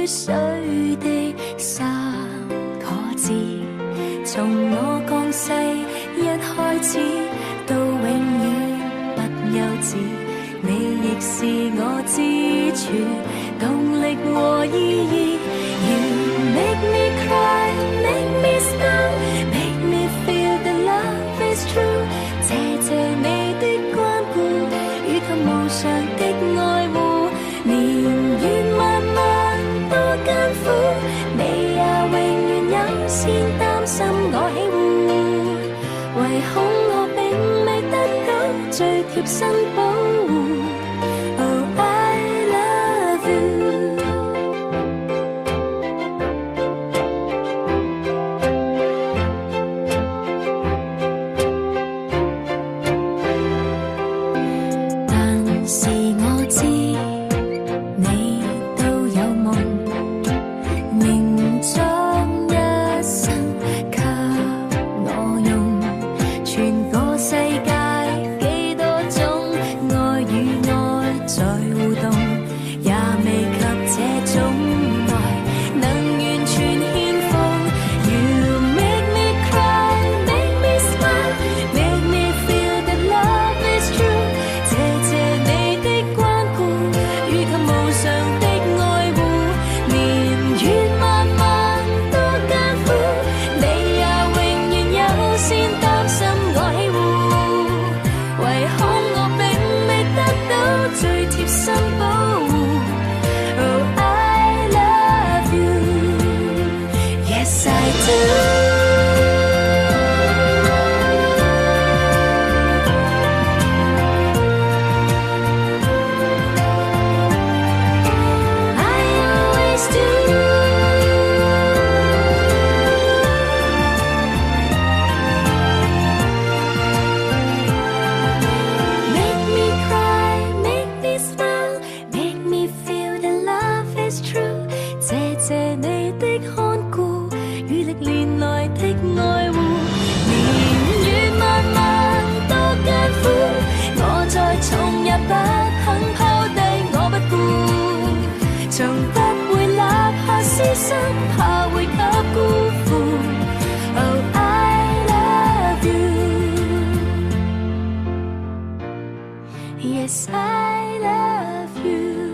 水的三個字，從我降世一開始到永遠不休止，你亦是我支柱，動力和意義。You make me cry, make me smile, make me feel that love is true。謝謝你的關顧，與及無常的愛護，年月漫漫多艱苦，你也永遠優先擔心我喜惡，唯恐我並未得到最貼身保護。Oh, I love you。但是我知你都有夢，凝將一生給我用，全個世界幾多種愛與愛在互動，也未及這種愛能完全獻奉。You make me cry, make me smile, make me feel that love is true。謝謝你的關顧，與及無常的愛護，年月漫漫多艱苦，你也永遠優先擔心我喜惡，唯恐我並未得到最貼身保護。Oh, I love you, yes I do。I always do。Make me cry, make me smile, make me feel that love is true。謝謝你的看顧，與歷年來的愛護，年月漫漫多艱苦，我再重也不肯拋低我不顧，從不會立下私心，怕會給辜負。Oh, I love you, yes I love you。